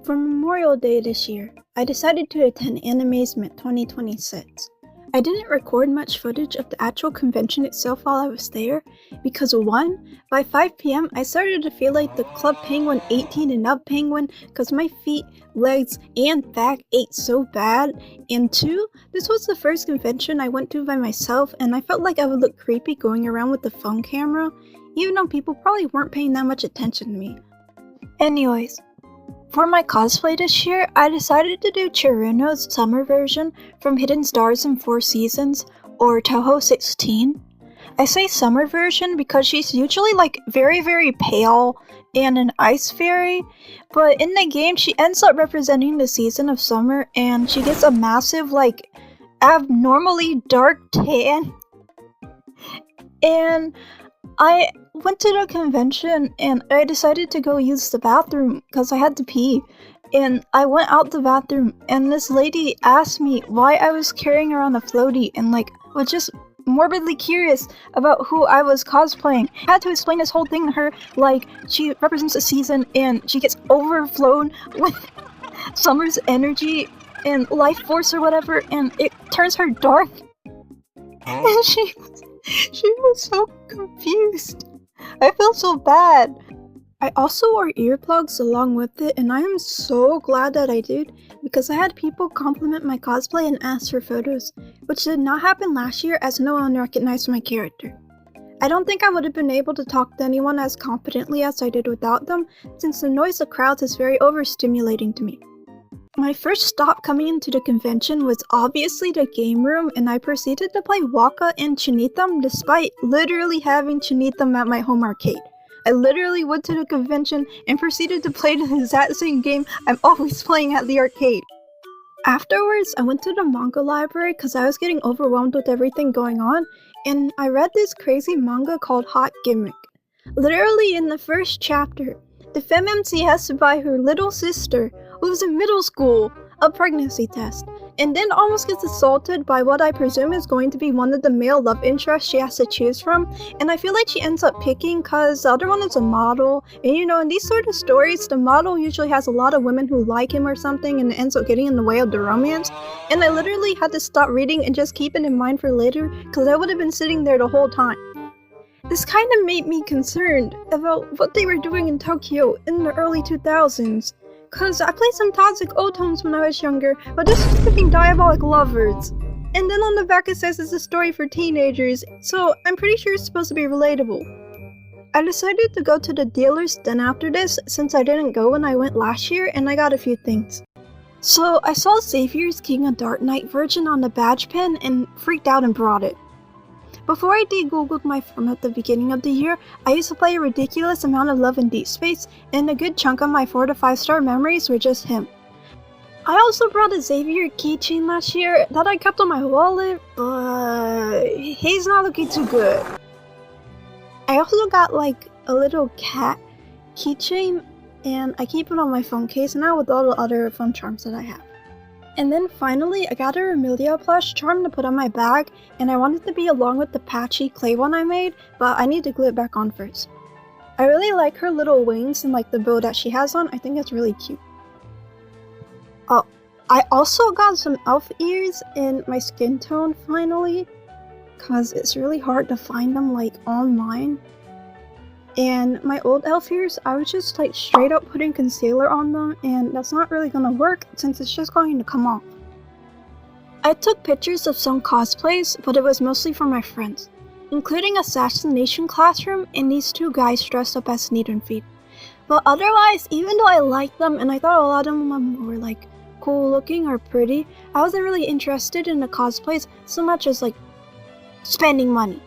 For Memorial Day this year, I decided to attend Animazement 2026. I didn't record much footage of the actual convention itself while I was there because 1. By 5 p.m. I started to feel like the Club Penguin 18 and up penguin because my feet, legs, and back ate so bad, and 2. This was the first convention I went to by myself and I felt like I would look creepy going around with the phone camera, even though people probably weren't paying that much attention to me. Anyways, for my cosplay this year, I decided to do Chiruno's summer version from Hidden Stars in Four Seasons, or Toho 16. I say summer version because she's usually like very pale and an ice fairy, but in the game she ends up representing the season of summer and she gets a massive like abnormally dark tan. And I went to the convention and I decided to go use the bathroom because I had to pee. And I went out the bathroom and this lady asked me why I was carrying around a floaty and like was just morbidly curious about who I was cosplaying. I had to explain this whole thing to her like she represents a season and she gets overflown with summer's energy and life force or whatever and it turns her dark. And she was so confused. I felt so bad. I also wore earplugs along with it and I am so glad that I did because I had people compliment my cosplay and ask for photos, which did not happen last year as no one recognized my character. I don't think I would have been able to talk to anyone as competently as I did without them since the noise of crowds is very overstimulating to me. My first stop coming into the convention was obviously the game room and I proceeded to play Waka and Chunitham despite literally having Chunitham at my home arcade. I literally went to the convention and proceeded to play the exact same game I'm always playing at the arcade. Afterwards, I went to the manga library because I was getting overwhelmed with everything going on and I read this crazy manga called Hot Gimmick. Literally in the first chapter, the FemMC has to buy her little sister, who's in middle school, a pregnancy test, and then almost gets assaulted by what I presume is going to be one of the male love interests she has to choose from, and I feel like she ends up picking cause the other one is a model, and you know, in these sort of stories, the model usually has a lot of women who like him or something and it ends up getting in the way of the romance, and I literally had to stop reading and just keep it in mind for later cause I would have been sitting there the whole time. This kind of made me concerned about what they were doing in Tokyo in the early 2000s. Cause I played some toxic O-tones when I was younger, but this is freaking diabolic lovers. And then on the back it says it's a story for teenagers, so I'm pretty sure it's supposed to be relatable. I decided to go to the dealer's den after this since I didn't go when I went last year and I got a few things. So I saw Xavier's King of Dark Knight version on the badge pin and freaked out and brought it. Before I de-googled my phone at the beginning of the year, I used to play a ridiculous amount of Love in Deep Space, and a good chunk of my 4 to 5 star memories were just him. I also brought a Xavier keychain last year that I kept on my wallet, but he's not looking too good. I also got like a little cat keychain, and I keep it on my phone case now with all the other phone charms that I have. And then finally, I got a Remilia plush charm to put on my bag, and I wanted to be along with the patchy clay one I made, but I need to glue it back on first. I really like her little wings and like the bow that she has on. I think it's really cute. Oh, I also got some elf ears in my skin tone finally, cause it's really hard to find them like online. And my old elf ears, I was just like straight up putting concealer on them and that's not really gonna work since it's just going to come off. I took pictures of some cosplays, but it was mostly for my friends, including Assassination Classroom and these 2 guys dressed up as Sneed and Feed. But otherwise, even though I liked them and I thought a lot of them were like cool looking or pretty, I wasn't really interested in the cosplays so much as like spending money.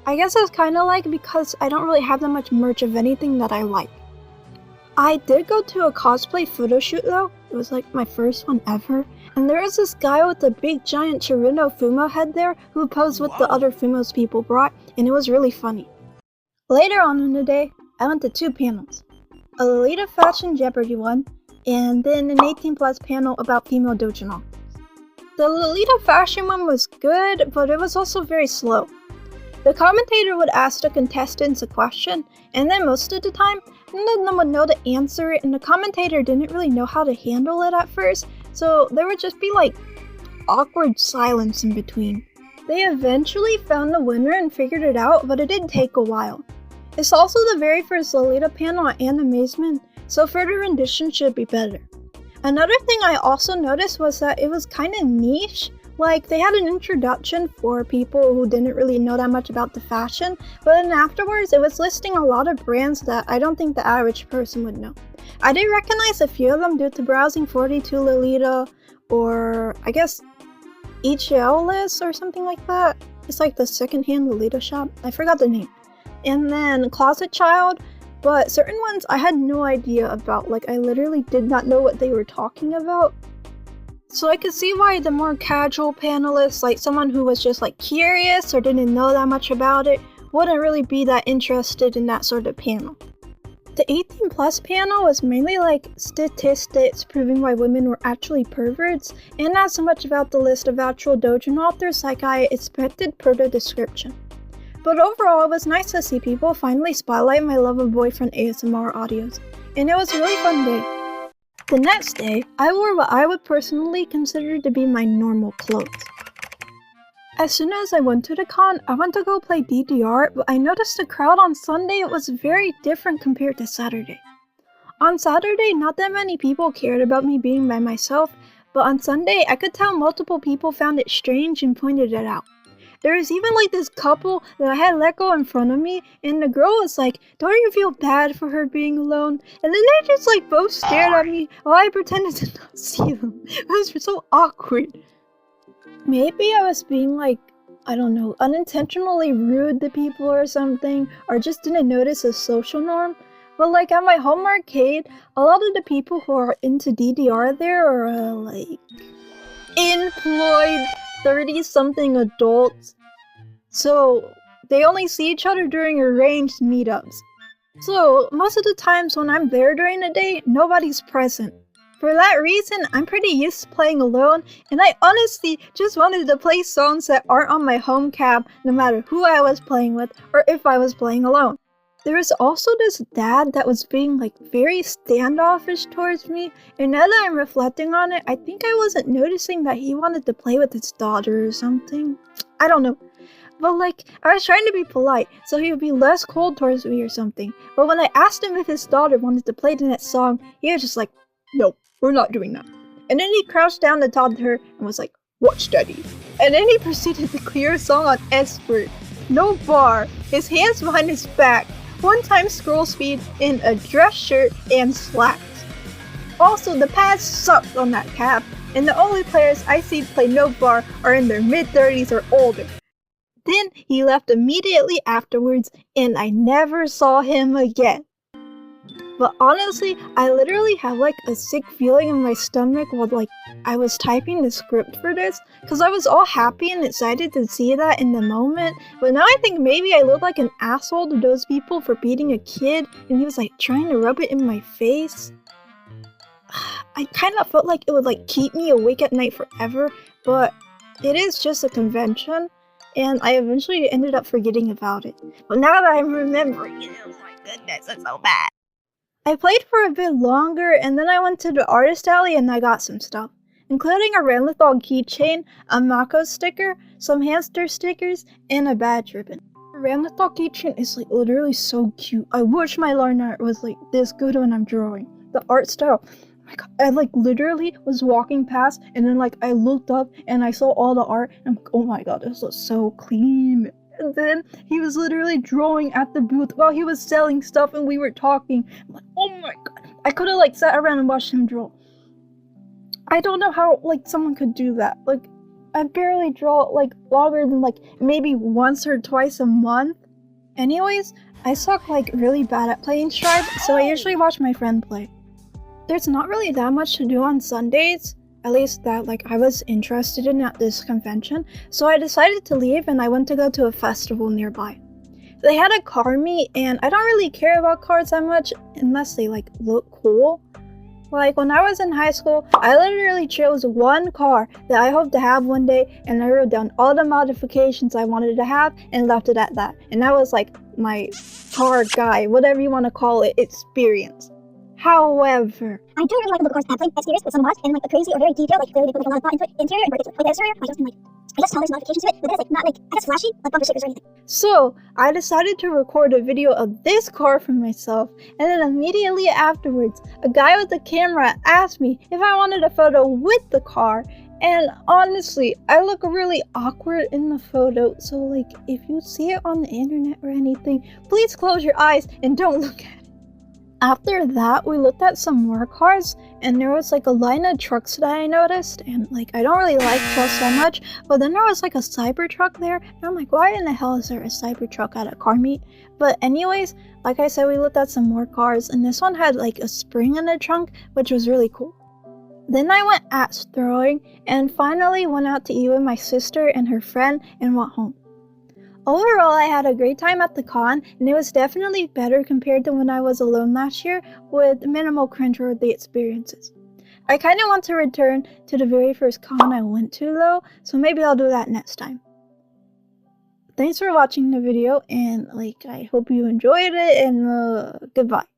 I guess it's kind of like because I don't really have that much merch of anything that I like. I did go to a cosplay photo shoot though, it was like my first one ever, and there was this guy with a big giant Chiruno Fumo head there who posed with the other Fumos people brought, and it was really funny. Later on in the day, I went to 2 panels. A Lolita Fashion Jeopardy one, and then an 18+ panel about female doujin. The Lolita Fashion one was good, but it was also very slow. The commentator would ask the contestants a question, and then most of the time, none of them would know the answer, and the commentator didn't really know how to handle it at first, so there would just be like awkward silence in between. They eventually found the winner and figured it out, but it did take a while. It's also the very first Lolita panel at Animazement, so further rendition should be better. Another thing I also noticed was that it was kinda niche. Like, they had an introduction for people who didn't really know that much about the fashion, but then afterwards it was listing a lot of brands that I don't think the average person would know. I did recognize a few of them due to browsing 42 Lolita, or I guess HL list or something like that. It's like the secondhand Lolita shop. I forgot the name. And then Closet Child, but certain ones I had no idea about. Like, I literally did not know what they were talking about. So I could see why the more casual panelists, like someone who was just like curious or didn't know that much about it, wouldn't really be that interested in that sort of panel. The 18 plus panel was mainly like statistics proving why women were actually perverts, and not so much about the list of actual doujin authors like I expected per the description. But overall, it was nice to see people finally spotlight my love of boyfriend ASMR audios, and it was a really fun day. The next day, I wore what I would personally consider to be my normal clothes. As soon as I went to the con, I went to go play DDR, but I noticed the crowd on Sunday was very different compared to Saturday. On Saturday, not that many people cared about me being by myself, but on Sunday, I could tell multiple people found it strange and pointed it out. There was even like this couple that I had let go in front of me, and the girl was like, "Don't you feel bad for her being alone?" And then they just like both stared at me while I pretended to not see them. It was so awkward. Maybe I was being like, I don't know, unintentionally rude to people or something, or just didn't notice a social norm. But like at my home arcade, a lot of the people who are into DDR there are like employed 30-something adults. So they only see each other during arranged meetups. So most of the times when I'm there during the day, nobody's present. For that reason, I'm pretty used to playing alone, and I honestly just wanted to play songs that aren't on my home cam no matter who I was playing with or if I was playing alone. There was also this dad that was being like very standoffish towards me, and now that I'm reflecting on it, I think I wasn't noticing that he wanted to play with his daughter or something. I don't know. But like, I was trying to be polite, so he would be less cold towards me or something. But when I asked him if his daughter wanted to play the next song, he was just like, "No, we're not doing that." And then he crouched down to talk to her and was like, "Watch daddy." And then he proceeded to clear a song on expert. No bar, his hands behind his back, 1x scroll speed in a dress shirt and slacks. Also, the pads sucked on that cap, and the only players I see play no bar are in their mid-30s or older. Then he left immediately afterwards, and I never saw him again. But honestly, I literally have like a sick feeling in my stomach while like I was typing the script for this, because I was all happy and excited to see that in the moment. But now I think maybe I look like an asshole to those people for beating a kid, and he was like trying to rub it in my face. I kind of felt like it would like keep me awake at night forever, but it is just a convention, and I eventually ended up forgetting about it. But now that I'm remembering it, oh my goodness, it's so bad. I played for a bit longer, and then I went to the artist alley and I got some stuff, including a Ramlethal keychain, a Mako sticker, some hamster stickers, and a badge ribbon. The Ramlethal keychain is like literally so cute. I wish my line art was like this good when I'm drawing. The art style, oh my god, I like literally was walking past and then like I looked up and I saw all the art and I'm like, oh my god, this looks so clean. And then he was literally drawing at the booth while he was selling stuff and we were talking. I'm like, oh my god. I could have like sat around and watched him draw. I don't know how like someone could do that. Like, I barely draw like longer than like maybe once or twice a month. Anyways, I suck like really bad at playing Stripe, so I usually watch my friend play. There's not really that much to do on Sundays. At least that like I was interested in at this convention, so I decided to leave and I went to go to a festival nearby. They had a card meet, and I don't really care about cards that much unless they like look cool. Like, when I was in high school, I literally chose one car that I hope to have one day, and I wrote down all the modifications I wanted to have and left it at that. And that was like my car guy, whatever you want to call it, experience. However, I do really like the car's yapping experience with some mods and like the crazy or very detailed, like clearly they put like a lot of thought into it. Interior and like the exterior, I just like I guess there's modifications to it, but then it's like not like I guess flashy, like bumper stickers or anything. so I decided to record a video of this car for myself, and then immediately afterwards, a guy with a camera asked me if I wanted a photo with the car. And honestly, I look really awkward in the photo, so like if you see it on the internet or anything, please close your eyes and don't look at it. After that, we looked at some more cars, and there was like a line of trucks that I noticed, and like I don't really like trucks that much, but then there was like a Cybertruck there, and I'm like, why in the hell is there a Cybertruck at a car meet? But anyways, like I said, we looked at some more cars, and this one had like a spring in the trunk, which was really cool. Then I went axe throwing, and finally went out to eat with my sister and her friend and went home. Overall, I had a great time at the con, and it was definitely better compared to when I was alone last year with minimal cringeworthy experiences. I kind of want to return to the very first con I went to though, so maybe I'll do that next time. Thanks for watching the video, and like I hope you enjoyed it, and goodbye.